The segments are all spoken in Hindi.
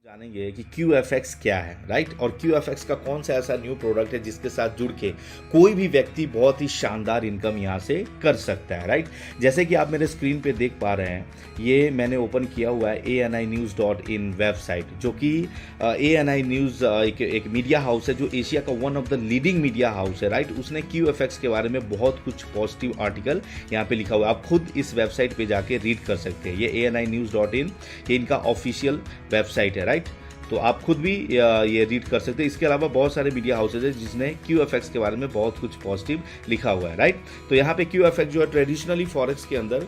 जानेंगे कि QFX क्या है, राइट। और QFX का कौन सा ऐसा न्यू प्रोडक्ट है जिसके साथ जुड़ के कोई भी व्यक्ति बहुत ही शानदार इनकम यहाँ से कर सकता है, राइट। जैसे कि आप मेरे स्क्रीन पे देख पा रहे हैं, ये मैंने ओपन किया हुआ है ANInews.in वेबसाइट, जो कि ANI न्यूज़ एक मीडिया हाउस है जो एशिया का one of the leading media house है, राइट। उसने QFX के बारे में बहुत कुछ पॉजिटिव आर्टिकल यहाँ पे लिखा हुआ है, आप खुद इस वेबसाइट पे जाके रीड कर सकते हैं। ये ANInews.in ये इनका ऑफिशियल वेबसाइट है, राइट। तो आप खुद भी ये रीड कर सकते हैं। इसके अलावा बहुत सारे मीडिया हाउसेज हैं जिसने QFX के बारे में बहुत कुछ पॉजिटिव लिखा हुआ है, राइट। तो यहाँ पे QFX जो है ट्रेडिशनली फॉरेक्स के अंदर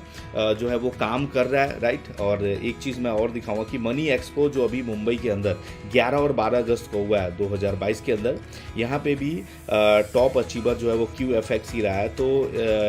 जो है वो काम कर रहा है, राइट। और एक चीज़ मैं और दिखाऊंगा कि मनी एक्सपो जो अभी मुंबई के अंदर 11 और 12 अगस्त को हुआ है 2022 के अंदर, यहाँ पे भी टॉप अचीवर जो है वो QFX ही रहा है। तो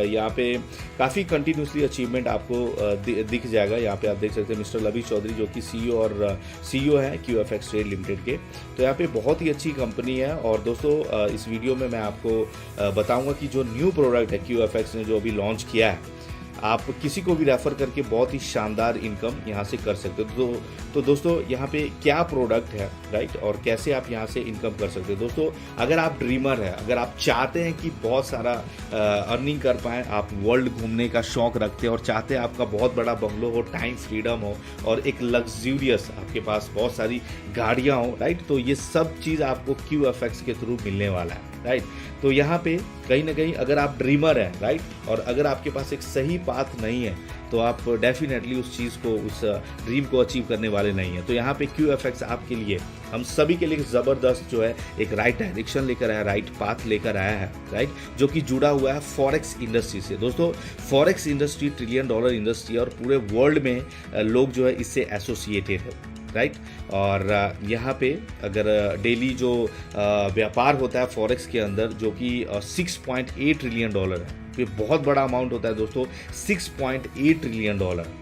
यहाँ पे काफ़ी कंटिन्यूसली अचीवमेंट आपको दिख जाएगा। यहाँ पे आप देख सकते हैं मिस्टर लवी चौधरी जो कि CEO है QFX ट्रेड लिमिटेड के। तो यहाँ पे बहुत ही अच्छी कंपनी है। और दोस्तों इस वीडियो में मैं आपको बताऊंगा कि जो न्यू प्रोडक्ट है QFX ने जो अभी लॉन्च किया है, आप किसी को भी रेफ़र करके बहुत ही शानदार इनकम यहाँ से कर सकते हो। तो दोस्तों यहाँ पे क्या प्रोडक्ट है, राइट, और कैसे आप यहाँ से इनकम कर सकते हो। दोस्तों अगर आप ड्रीमर है, अगर आप चाहते हैं कि बहुत सारा अर्निंग कर पाएँ, आप वर्ल्ड घूमने का शौक़ रखते हैं और चाहते हैं आपका बहुत बड़ा बंगलो हो, टाइम फ्रीडम हो और एक लग्जूरियस आपके पास बहुत सारी गाड़ियाँ हो, राइट, तो ये सब चीज़ आपको QFX के थ्रू मिलने वाला है, राइट। तो यहाँ पे कहीं ना कहीं अगर आप ड्रीमर हैं, राइट, और अगर आपके पास एक सही पाथ नहीं है तो आप डेफिनेटली उस चीज़ को, उस ड्रीम को अचीव करने वाले नहीं हैं। तो यहाँ पे QFX आपके लिए, हम सभी के लिए ज़बरदस्त जो है एक राइट डायरेक्शन लेकर आया, राइट पाथ लेकर आया है, राइट, जो कि जुड़ा हुआ है फॉरेक्स इंडस्ट्री से। दोस्तों फॉरेक्स इंडस्ट्री $1 ट्रिलियन इंडस्ट्री है और पूरे वर्ल्ड में लोग जो है इससे एसोसिएटेड है, राइट। और यहाँ पे अगर डेली जो व्यापार होता है फॉरेक्स के अंदर, जो कि $6.8 ट्रिलियन है, ये बहुत बड़ा अमाउंट होता है दोस्तों, $6.8 ट्रिलियन,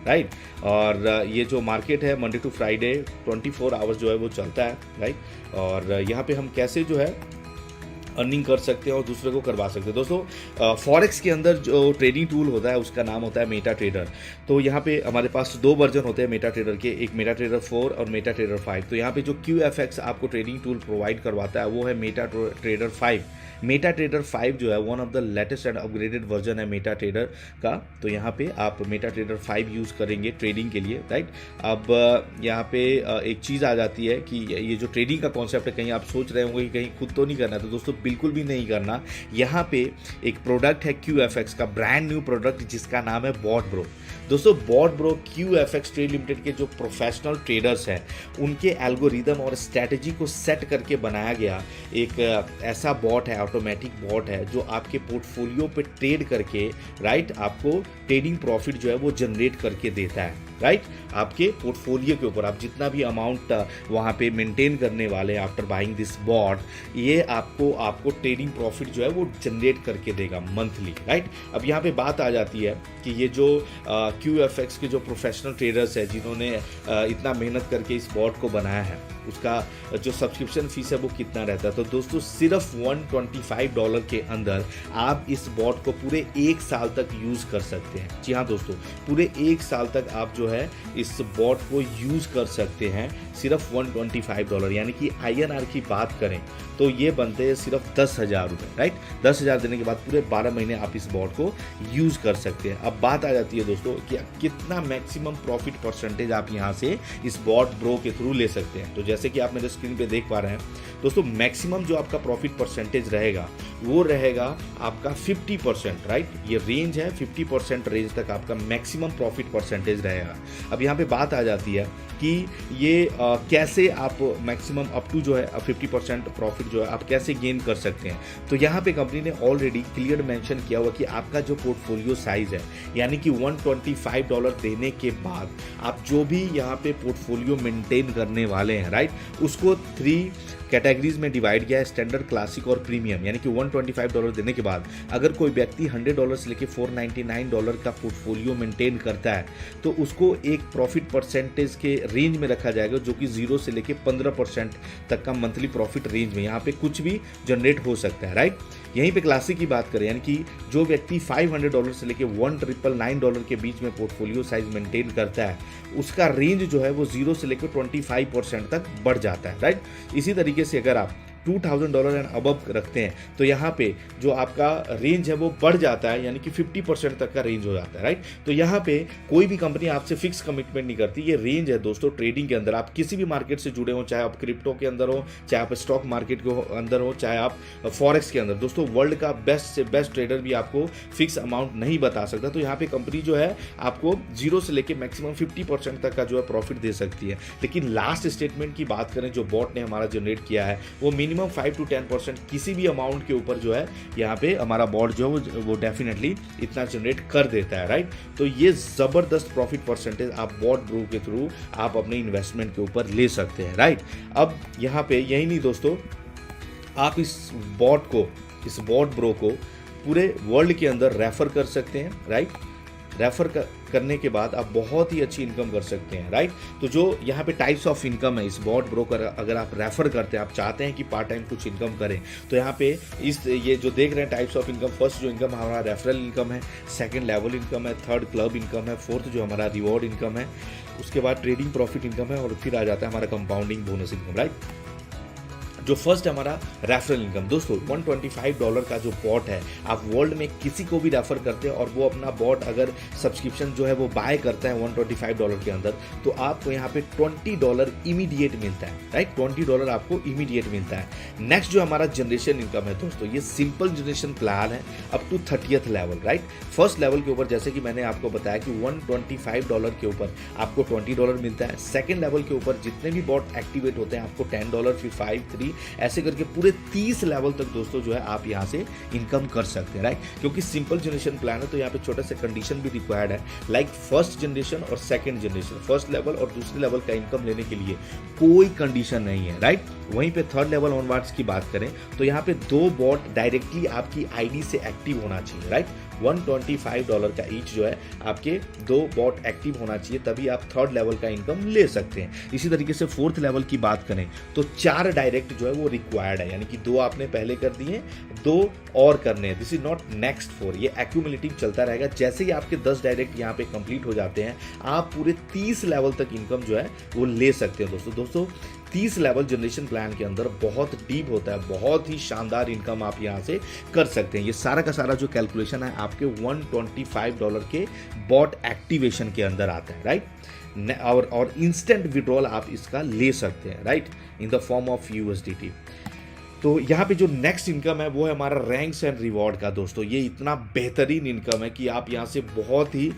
राइट। और ये जो मार्केट है मंडे टू फ्राइडे 24 आवर्स जो है वो चलता है, राइट। और यहाँ पे हम कैसे जो है अर्निंग कर सकते हैं और दूसरे को करवा सकते हैं। दोस्तों फॉरेक्स के अंदर जो ट्रेडिंग टूल होता है उसका नाम होता है मेटा ट्रेडर। तो यहाँ पे हमारे पास 2 वर्जन होते हैं मेटा ट्रेडर के, एक मेटा ट्रेडर 4 और मेटा ट्रेडर 5। तो यहाँ पे जो QFX आपको ट्रेडिंग टूल प्रोवाइड करवाता है वो है मेटा ट्रेडर 5। मेटा ट्रेडर 5 जो है one of the latest and upgraded version है मेटा ट्रेडर का। तो यहाँ पे आप मेटा ट्रेडर 5 यूज़ करेंगे ट्रेडिंग के लिए, राइट। अब यहाँ पे एक चीज़ आ जाती है कि ये जो ट्रेडिंग का कॉन्सेप्ट है, कहीं आप सोच रहे होंगे कि कहीं खुद तो नहीं करना, तो दोस्तों बिल्कुल भी नहीं करना। यहाँ पे एक प्रोडक्ट है QFX का, ब्रांड न्यू प्रोडक्ट, जिसका नाम है बॉट ब्रो। दोस्तों bot bro QFX trade limited के जो प्रोफेशनल ट्रेडर्स हैं उनके एल्गोरिदम और स्ट्रैटेजी को सेट करके बनाया गया एक ऐसा बॉट है, ऑटोमेटिक बॉट है, जो आपके पोर्टफोलियो पे ट्रेड करके, राइट, आपको ट्रेडिंग प्रॉफिट जो है वो जनरेट करके देता है, राइट। आपके पोर्टफोलियो के ऊपर आप जितना भी अमाउंट वहाँ पे मेंटेन करने वाले हैं आफ्टर बाइंग दिस बॉट, ये आपको ट्रेडिंग प्रॉफिट जो है वो जनरेट करके देगा मंथली, राइट। अब यहाँ पे बात आ जाती है कि ये जो QFX के जो प्रोफेशनल ट्रेडर्स हैं जिन्होंने इतना मेहनत करके इस बॉट को बनाया है, उसका जो सब्सक्रिप्शन फीस है वो कितना रहता है। तो दोस्तों सिर्फ $125 के अंदर आप इस बॉट को पूरे 1 साल तक यूज़ कर सकते हैं। जी हाँ दोस्तों, पूरे 1 साल तक आप जो है इस बॉट को यूज़ कर सकते हैं सिर्फ $125। यानी कि INR की बात करें तो ये बनते हैं सिर्फ 10,000 रुपये, राइट। 10,000 देने के बाद पूरे 12 महीने आप इस बॉट को यूज़ कर सकते हैं। अब बात आ जाती है दोस्तों कि कितना मैक्सिमम प्रॉफिट परसेंटेज आप यहाँ से इस बॉट ब्रो के थ्रू ले सकते हैं। तो जैसे कि आप मेरे स्क्रीन पे देख पा रहे हैं दोस्तों, मैक्सिमम जो आपका प्रॉफिट परसेंटेज रहेगा वो रहेगा आपका 50%, राइट। ये रेंज है 50% रेंज तक आपका मैक्सिमम प्रॉफिट परसेंटेज रहेगा। अब यहाँ पे बात आ जाती है कि ये कैसे आप मैक्सिमम अप टू जो है 50% प्रॉफिट जो है आप कैसे गेन कर सकते हैं। तो यहाँ पे कंपनी ने ऑलरेडी क्लियर मेंशन किया हुआ कि आपका जो पोर्टफोलियो साइज है, यानी कि $125 देने के बाद आप जो भी यहाँ पे पोर्टफोलियो मेंटेन करने वाले हैं, राइट, उसको 3 कैटेगरीज में डिवाइड किया है, स्टैंडर्ड, क्लासिक और प्रीमियम, यानी कि $125 देने के बाद अगर कोई व्यक्ति $100 से लेकर $499 का पोर्टफोलियो मेंटेन करता है तो उसको एक प्रॉफिट परसेंटेज के रेंज में रखा जाएगा, जो कि 0 से लेकर 15% तक का मंथली प्रॉफिट रेंज में यहाँ पे कुछ भी जनरेट हो सकता है, राइट। यहीं पे क्लासिक की बात करें, यानी कि जो व्यक्ति $500 से लेकर $1,999 के बीच में पोर्टफोलियो साइज मेंटेन करता है उसका रेंज जो है वो 0 से लेकर 25% तक बढ़ जाता है, राइट। इसी तरीके से अगर आप $2,000 एंड अबव रखते हैं तो यहाँ पे जो आपका रेंज है वो बढ़ जाता है, यानी कि 50% तक का रेंज हो जाता है, राइट। तो यहाँ पे कोई भी कंपनी आपसे फिक्स कमिटमेंट नहीं करती, ये रेंज है दोस्तों ट्रेडिंग के अंदर। आप किसी भी मार्केट से जुड़े हो, चाहे आप क्रिप्टो के अंदर हो, चाहे आप स्टॉक मार्केट के अंदर हो, चाहे आप फॉरेक्स के अंदर, दोस्तों वर्ल्ड का बेस्ट से बेस्ट ट्रेडर भी आपको फिक्स अमाउंट नहीं बता सकता। तो यहाँ पे कंपनी जो है आपको 0 से लेकर मैक्सिमम 50% तक का जो है प्रॉफिट दे सकती है। लेकिन लास्ट स्टेटमेंट की बात करें जो बॉट ने हमारा जनरेट किया है वो मिनिमम 5 to 10% किसी भी अमाउंट के ऊपर जो है यहाँ पे हमारा बॉट जो है वो डेफिनेटली इतना जनरेट कर देता है, राइट। तो ये जबरदस्त प्रॉफिट परसेंटेज आप बॉट ब्रो के थ्रू आप अपने इन्वेस्टमेंट के ऊपर ले सकते हैं, राइट। अब यहाँ पे यही नहीं दोस्तों, आप इस बॉट ब्रो को पूरे वर्ल्ड के अंदर रेफर कर सकते हैं, राइट। रेफर करने के बाद आप बहुत ही अच्छी इनकम कर सकते हैं, राइट। तो जो यहाँ पे टाइप्स ऑफ इनकम है इस बॉट ब्रोकर, अगर आप रेफर करते हैं, आप चाहते हैं कि पार्ट टाइम कुछ इनकम करें, तो यहाँ पे ये जो देख रहे हैं टाइप्स ऑफ इनकम, फर्स्ट जो इनकम हमारा रेफरल इनकम है, सेकंड लेवल इनकम है, थर्ड क्लब इनकम है, फोर्थ जो हमारा रिवॉर्ड इनकम है, उसके बाद ट्रेडिंग प्रॉफिट इनकम है और फिर आ जाता है हमारा कंपाउंडिंग बोनस इनकम, राइट। जो फर्स्ट है हमारा रेफरल इनकम, दोस्तों $125 का जो बॉट है, आप वर्ल्ड में किसी को भी रेफर करते हैं और वो अपना बॉट अगर सब्सक्रिप्शन जो है वो बाय करता है $125 के अंदर, तो आपको यहाँ पे $20 इमीडिएट मिलता है, राइट। $20 आपको इमीडिएट मिलता है। नेक्स्ट जो हमारा जनरेशन इनकम है दोस्तों, ये सिंपल जनरेशन प्लान है up to 30th level, right. First level के ऊपर जैसे कि मैंने आपको बताया कि $125 के ऊपर आपको $20 मिलता है। सेकेंड लेवल के ऊपर जितने भी बॉट एक्टिवेट होते हैं आपको $10, फिर 5, 3 ऐसे करके पूरे 30 लेवल तक दोस्तों जो है आप यहाँ से इनकम कर सकते हैं, राइट। क्योंकि सिंपल जनरेशन प्लान है तो यहाँ पे छोटे से कंडीशन भी रिक्वायर्ड है, लाइक फर्स्ट जनरेशन और सेकंड जनरेशन, फर्स्ट लेवल और दूसरे लेवल का इनकम लेने के लिए कोई कंडीशन नहीं है, राइट। वहीं पे थर्ड लेवल ऑनवर्ड्स की बात करें तो यहाँ पे 2 बॉट डायरेक्टली आपकी आईडी से एक्टिव होना चाहिए, राइट। $125 का ईच जो है आपके 2 बॉट एक्टिव होना चाहिए, तभी आप थर्ड लेवल का इनकम ले सकते हैं। इसी तरीके से फोर्थ लेवल की बात करें तो 4 डायरेक्ट जो है वो रिक्वायर्ड है, यानी कि 2 आपने पहले कर दिए, 2 और करने हैं। दिस इज नॉट नेक्स्ट 4, ये एक्यूमुलेटिव चलता रहेगा। जैसे ही आपके 10 डायरेक्ट यहाँ पे कंप्लीट हो जाते हैं आप पूरे 30 लेवल तक इनकम जो है वो ले सकते हैं दोस्तों 30 लेवल जनरेशन प्लान के अंदर बहुत डीप होता है, बहुत ही शानदार इनकम आप यहाँ से कर सकते हैं। ये सारा का सारा जो कैलकुलेशन है आपके $125 के बॉट एक्टिवेशन के अंदर आता है, राइट। और इंस्टेंट विड्रॉल आप इसका ले सकते हैं, right, in the form of USDT। तो यहाँ पे जो नेक्स्ट इनकम है वो है हमारा रैंक्स एंड रिवॉर्ड का दोस्तों। ये इतना बेहतरीन इनकम है कि आप यहाँ से बहुत ही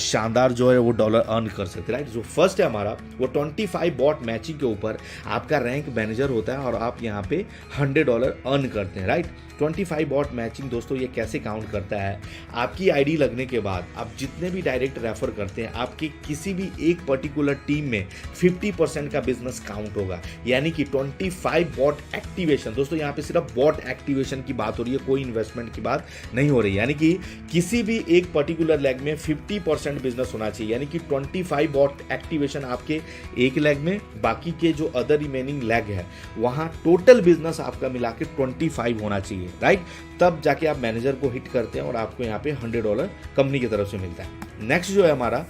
शानदार जो है वो डॉलर अर्न कर सकते हैं, राइट। जो फर्स्ट है हमारा वो 25 बॉट मैचिंग के ऊपर आपका रैंक मैनेजर होता है और आप यहाँ पे $100 अर्न करते हैं, राइट। 25 बॉट मैचिंग दोस्तों ये कैसे काउंट करता है, आपकी आईडी लगने के बाद आप जितने भी डायरेक्ट रेफर करते हैं आपकी किसी भी एक पर्टिकुलर टीम में 50% का बिजनेस काउंट होगा, यानी कि 25 बॉट एक्टिवेशन। दोस्तों यहाँ पे सिर्फ बॉट एक्टिवेशन की बात हो रही है, कोई इन्वेस्टमेंट की बात नहीं हो रही, यानी कि किसी भी एक पर्टिकुलर लेग में 50% बिजनेस होना चाहिए, यानी कि 25 बॉट एक्टिवेशन आपके एक लेग में, बाकी के जो अदर रिमेनिंग लेग है वहां टोटल बिजनेस आपका मिला के 25 होना चाहिए, राइट। तब जाके आप मैनेजर को हिट करते हैं और आपको यहाँ पे $100 कंपनी की तरफ से मिलता है। नेक्स्ट जो है हमारा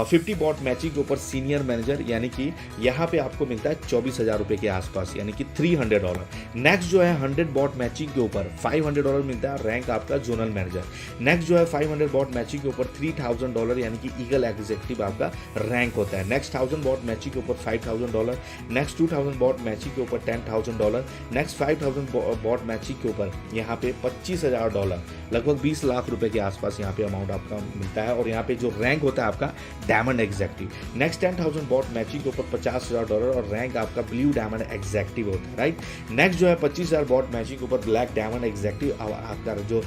50 बॉट मैचिंग के ऊपर सीनियर मैनेजर, यानी कि यहाँ पे आपको मिलता है 24,000 रुपए के आसपास, यानी कि $300। नेक्स्ट जो है 100 बॉट मैचिंग के ऊपर $500 मिलता है, रैंक आपका जोनल मैनेजर। नेक्स्ट जो है 500 बॉट मैचिंग के ऊपर $3,000, यानी कि ईगल एग्जीक्यूटिव आपका रैंक होता है। नेक्स्ट 1000 बॉट मैचिंग के ऊपर $5,000। नेक्स्ट 2000 बॉट मैचिंग के ऊपर $10,000। नेक्स्ट 5000 बॉट मैचिंग के ऊपर यहाँ पे $25,000, लगभग 20 लाख रुपए के आसपास यहाँ पे अमाउंट आपका मिलता है, और यहाँ पे जो रैंक होता है आपका diamond executive. Next 10,000 bot matching के ऊपर $50,000 और रैंक आपका ब्लू डायमंड एग्जीक्यूटिव होता है, राइट। नेक्स्ट जो है 25,000 बॉट मैचिंग के ऊपर ब्लैक डायमंड एग्जीक्यूटिव, आपका जो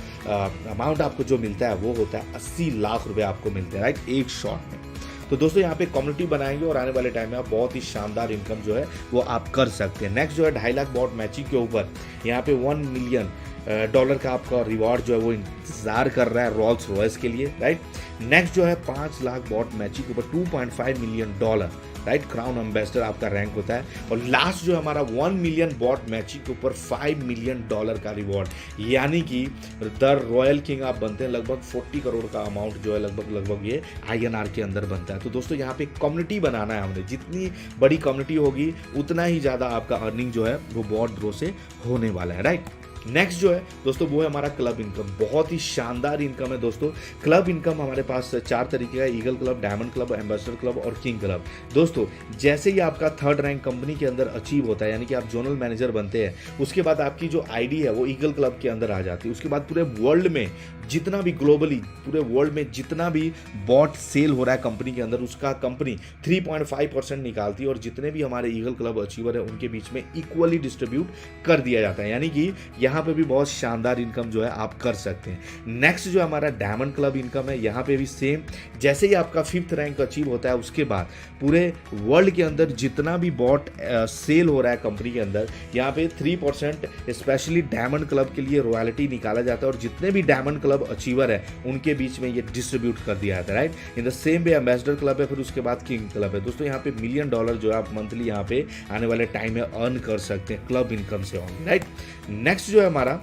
अमाउंट आपको जो मिलता है वो होता है 80 लाख रुपए आपको मिलते हैं, राइट, एक शॉट में। तो दोस्तों यहाँ पे कम्युनिटी बनाएंगे और आने वाले टाइम में आप बहुत ही शानदार इनकम जो है वो आप कर सकते हैं। नेक्स्ट जो है 2.5 लाख बॉट मैचिंग के ऊपर यहाँ पे $1 मिलियन का आपका रिवॉर्ड जो है वो इंतजार कर रहा है रॉल्स रॉयस के लिए, राइट। नेक्स्ट जो है 5 लाख बॉट मैचिंग के ऊपर $2.5 मिलियन, राइट, क्राउन एम्बेसडर आपका रैंक होता है। और लास्ट जो हमारा 1 मिलियन बॉट मैचिंग के ऊपर $5 मिलियन का रिवॉर्ड, यानी कि द रॉयल किंग आप बनते हैं। लगभग 40 करोड़ का अमाउंट जो है लगभग ये INR के अंदर बनता है। तो दोस्तों यहाँ पे कम्युनिटी बनाना है हमने, जितनी बड़ी कम्युनिटी होगी उतना ही ज़्यादा आपका अर्निंग जो है वो बॉट ग्रो से होने वाला है, राइट। नेक्स्ट जो है दोस्तों वो है हमारा क्लब इनकम। बहुत ही शानदार इनकम है दोस्तों। क्लब इनकम हमारे पास 4 तरीके का, eagle club, diamond club, ambassador club और किंग क्लब। दोस्तों जैसे ही आपका 3rd रैंक कंपनी के अंदर अचीव होता है, यानी कि आप जोनल मैनेजर बनते हैं, उसके बाद आपकी जो आईडी है वो ईगल क्लब के अंदर आ जाती है। उसके बाद पूरे वर्ल्ड में जितना भी ग्लोबली पूरे वर्ल्ड में जितना भी बॉट सेल हो रहा है कंपनी के अंदर, उसका कंपनी 3.5% निकालती है और जितने भी हमारे ईगल क्लब अचीवर है उनके बीच में इक्वली डिस्ट्रीब्यूट कर दिया जाता है। यानी कि यहाँ पे भी बहुत शानदार इनकम जो है आप कर सकते हैं। नेक्स्ट जो हमारा डायमंड क्लब इनकम है, यहाँ पे भी सेम, जैसे ही आपका 5th रैंक अचीव होता है उसके बाद पूरे वर्ल्ड के अंदर जितना भी बॉट सेल हो रहा है कंपनी के अंदर, यहाँ पे 3% स्पेशली डायमंड क्लब के लिए रॉयल्टी निकाला जाता है और जितने भी डायमंड क्लब अचीवर है उनके बीच में ये डिस्ट्रीब्यूट कर दिया जाता है, right. In the same way ambassador club है, फिर उसके बाद किंग क्लब है। दोस्तों यहाँ पे $1 मिलियन जो है आप मंथली यहाँ पे आने वाले टाइम में अर्न कर सकते हैं क्लब इनकम से ऑन, राइट। नेक्स्ट जो है हमारा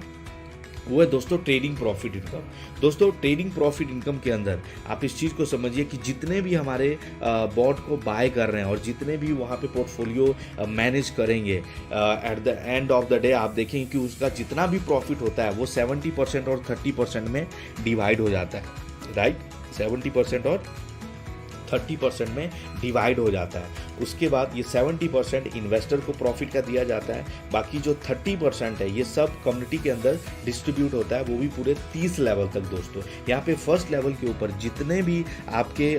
वो है दोस्तों ट्रेडिंग प्रॉफिट इनकम। दोस्तों ट्रेडिंग प्रॉफिट इनकम के अंदर आप इस चीज़ को समझिए कि जितने भी हमारे बॉट को बाय कर रहे हैं और जितने भी वहाँ पे पोर्टफोलियो मैनेज करेंगे, at the end of the day आप देखेंगे कि उसका जितना भी प्रॉफिट होता है वो 70% और 30% में डिवाइड हो जाता है, राइट। 70% और 30% में डिवाइड हो जाता है। उसके बाद ये 70% इन्वेस्टर को प्रॉफिट का दिया जाता है, बाकी जो 30% है ये सब कम्युनिटी के अंदर डिस्ट्रीब्यूट होता है, वो भी पूरे 30 लेवल तक। दोस्तों यहाँ पे फर्स्ट लेवल के ऊपर जितने भी आपके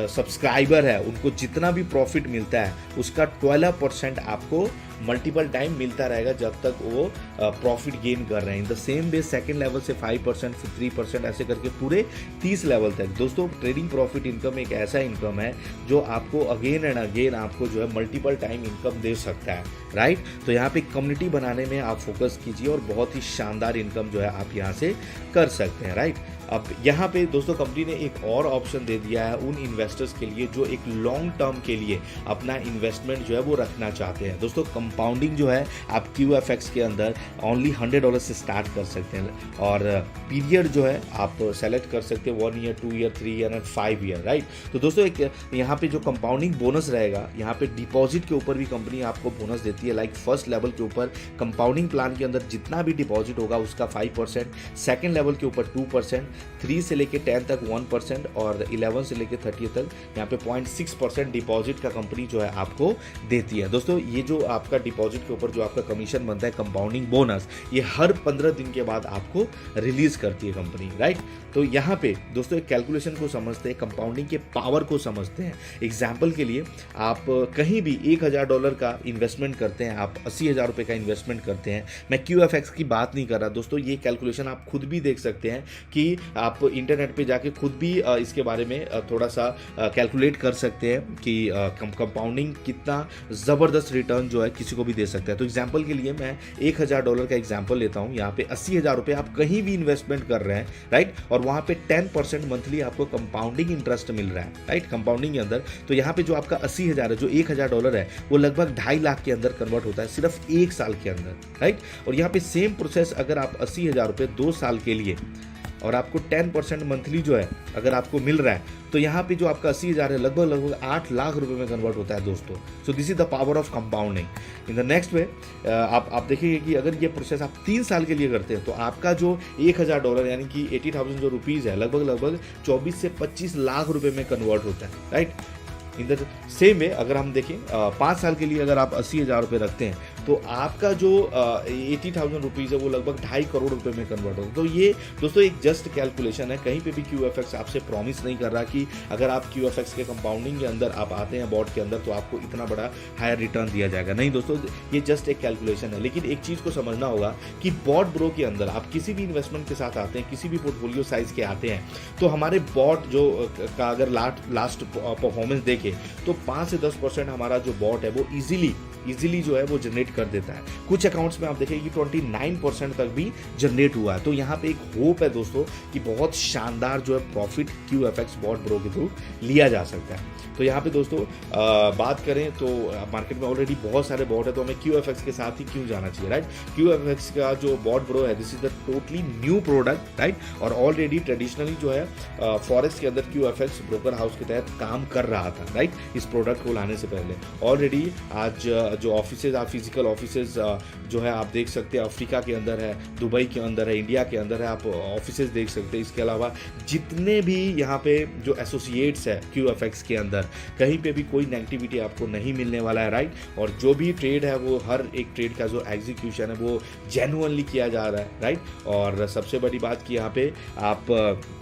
सब्सक्राइबर है उनको जितना भी प्रॉफिट मिलता है उसका 12% आपको मल्टीपल टाइम मिलता रहेगा जब तक वो प्रॉफिट गेन कर रहे हैं। In the same way second level से 5%, फिर 3%, ऐसे करके पूरे 30 लेवल तक। दोस्तों ट्रेडिंग प्रॉफिट इनकम एक ऐसा इनकम है जो आपको अगेन एंड अगेन आपको जो है मल्टीपल टाइम इनकम दे सकता है, राइट। तो यहाँ पे कम्युनिटी बनाने में आप फोकस कीजिए और बहुत ही शानदार इनकम जो है आप यहाँ से कर सकते हैं, राइट। अब यहाँ पे दोस्तों कंपनी ने एक और ऑप्शन दे दिया है उन इन्वेस्टर्स के लिए जो एक लॉन्ग टर्म के लिए अपना इन्वेस्टमेंट जो है वो रखना चाहते हैं। दोस्तों कंपाउंडिंग जो है आप QFX के अंदर ओनली $100 से स्टार्ट कर सकते हैं और पीरियड जो है आप सेलेक्ट कर सकते हैं 1 year, 2 year, 3 year and 5 year, right. तो दोस्तों एक यहाँ पे जो कंपाउंडिंग बोनस रहेगा, यहाँ पे डिपॉजिट के ऊपर भी कंपनी आपको बोनस देती है। लाइक फर्स्ट लेवल के ऊपर कंपाउंडिंग प्लान के अंदर जितना भी डिपॉजिट होगा उसका 5%, सेकेंड लेवल के ऊपर 2%, 3 से लेके 10 तक 1% और 11 से लेके 30 तक यहाँ पे 0.6% डिपॉजिट का कंपनी जो है आपको देती है। दोस्तों ये जो आपका डिपॉजिट के ऊपर जो आपका कमीशन बनता है कंपाउंडिंग बोनस, ये हर 15 दिन के बाद आपको रिलीज करती है कंपनी, राइट। तो यहाँ पे दोस्तों एक कैलकुलेशन को समझते हैं, कंपाउंडिंग के पावर को समझते हैं। एग्जाम्पल के लिए आप कहीं भी $1000 का इन्वेस्टमेंट करते हैं, आप 80,000 रुपये का इन्वेस्टमेंट करते हैं। मैं QFX की बात नहीं कर रहा दोस्तों, ये कैलकुलेशन आप खुद भी देख सकते हैं कि आप इंटरनेट पे जाके खुद भी इसके बारे में थोड़ा सा कैलकुलेट कर सकते हैं कि कंपाउंडिंग कितना ज़बरदस्त रिटर्न जो है किसी को भी दे सकता है। तो एग्जांपल के लिए मैं $1000 का एग्जांपल लेता हूँ। यहाँ पे 80,000 रुपये आप कहीं भी इन्वेस्टमेंट कर रहे हैं, राइट, और वहाँ पे 10% मंथली आपको कंपाउंडिंग इंटरेस्ट मिल रहा है, राइट, कंपाउंडिंग के अंदर। तो यहाँ पे जो आपका 80,000 है, जो $1000 है, वो लगभग 2.5 लाख के अंदर कन्वर्ट होता है सिर्फ 1 साल के अंदर, राइट। और यहाँ पे सेम प्रोसेस अगर आप 80,000 रुपये 2 साल के लिए और आपको 10% मंथली जो है अगर आपको मिल रहा है, तो यहाँ पे जो आपका 80,000 है लगभग 8 लाख रुपए में कन्वर्ट होता है दोस्तों। So this is the power of compounding. In the next way आप देखेंगे कि अगर ये प्रोसेस आप 3 साल के लिए करते हैं तो आपका जो $1000 यानी कि 80,000 जो रुपीज़ है लगभग 24 से 25 लाख रुपए में कन्वर्ट होता है, right. In the same way अगर हम देखें 5 साल के लिए अगर आप 80,000 रुपये रखते हैं तो आपका जो 80,000 रुपीज़ है वो लगभग 2.5 करोड़ रुपए में कन्वर्ट होगा। तो ये दोस्तों एक जस्ट कैलकुलेशन है, कहीं पे भी QFX आपसे प्रॉमिस नहीं कर रहा कि अगर आप QFX के कंपाउंडिंग के अंदर आप आते हैं बॉट के अंदर तो आपको इतना बड़ा हायर रिटर्न दिया जाएगा। नहीं दोस्तों, ये जस्ट एक कैलकुलेशन है। लेकिन एक चीज़ को समझना होगा कि बॉट ब्रो के अंदर आप किसी भी इन्वेस्टमेंट के साथ आते हैं, किसी भी पोर्टफोलियो साइज के आते हैं, तो हमारे बॉट जो का अगर लास्ट परफॉर्मेंस देखें तो 5 से 10% हमारा जो बॉट है वो इजीली जो है वो जनरेट कर देता है। कुछ अकाउंट्स में आप देखें कि 29% तक भी जनरेट हुआ है। तो यहाँ पे एक होप है दोस्तों कि बहुत शानदार जो है प्रॉफिट QFX बॉट ब्रो के थ्रू लिया जा सकता है। तो यहाँ पे दोस्तों बात करें तो मार्केट में ऑलरेडी बहुत सारे बॉट है, तो हमें QFX के साथ ही क्यों जाना चाहिए, राइट। QFX का जो बॉट ब्रो है this is the totally new product, right, और ऑलरेडी ट्रेडिशनली जो है फॉरेक्स के अंदर QFX ब्रोकर हाउस के तहत काम कर रहा था, राइट, इस प्रोडक्ट को लाने से पहले। ऑलरेडी आज जो ऑफिसेज आप फिजिकल ऑफिसेज जो है आप देख सकते हैं, अफ्रीका के अंदर है, दुबई के अंदर है, इंडिया के अंदर है, आप ऑफिसेज देख सकते हैं। इसके अलावा जितने भी यहाँ पे जो एसोसिएट्स है QFX के अंदर, कहीं पे भी कोई नेगेटिविटी आपको नहीं मिलने वाला है, राइट। और जो भी ट्रेड है वो हर एक ट्रेड का जो एग्जीक्यूशन है वो जेन्युइनली किया जा रहा है, राइट। और सबसे बड़ी बात कि यहाँ पे आप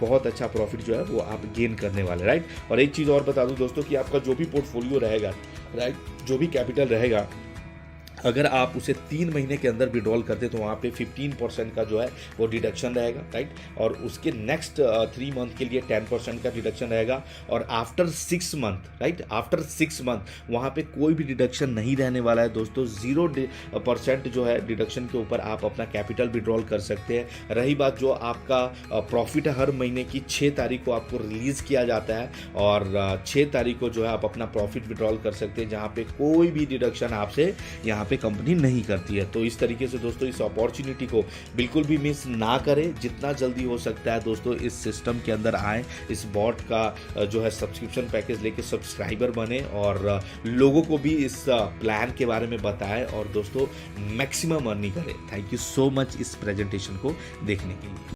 बहुत अच्छा प्रॉफिट जो है वो आप गेन करने वाले, राइट। और एक चीज़ और बता दूं दोस्तों कि आपका जो भी पोर्टफोलियो रहेगा, राइट, जो भी कैपिटल रहेगा, अगर आप उसे 3 महीने के अंदर विड्रॉल करते तो वहाँ पे 15% का जो है वो डिडक्शन रहेगा, राइट। और उसके नेक्स्ट 3 मंथ के लिए 10% का डिडक्शन रहेगा। और after 6 month, right, after 6 month वहाँ पे कोई भी डिडक्शन नहीं रहने वाला है दोस्तों। 0% जो है डिडक्शन के ऊपर आप अपना कैपिटल विड्रॉल कर सकते हैं। रही बात जो आपका प्रॉफिट है, हर महीने की 6 तारीख को आपको रिलीज़ किया जाता है और 6 तारीख को जो है आप अपना प्रॉफिट विड्रॉल कर सकते हैं, जहाँ पे कोई भी डिडक्शन आपसे यहाँ पे कंपनी नहीं करती है। तो इस तरीके से दोस्तों इस अपॉर्चुनिटी को बिल्कुल भी मिस ना करें, जितना जल्दी हो सकता है दोस्तों इस सिस्टम के अंदर आएँ, इस बॉट का जो है सब्सक्रिप्शन पैकेज लेके सब्सक्राइबर बने और लोगों को भी इस प्लान के बारे में बताएं और दोस्तों मैक्सिमम अर्निंग करें। थैंक यू सो मच इस प्रेजेंटेशन को देखने के लिए।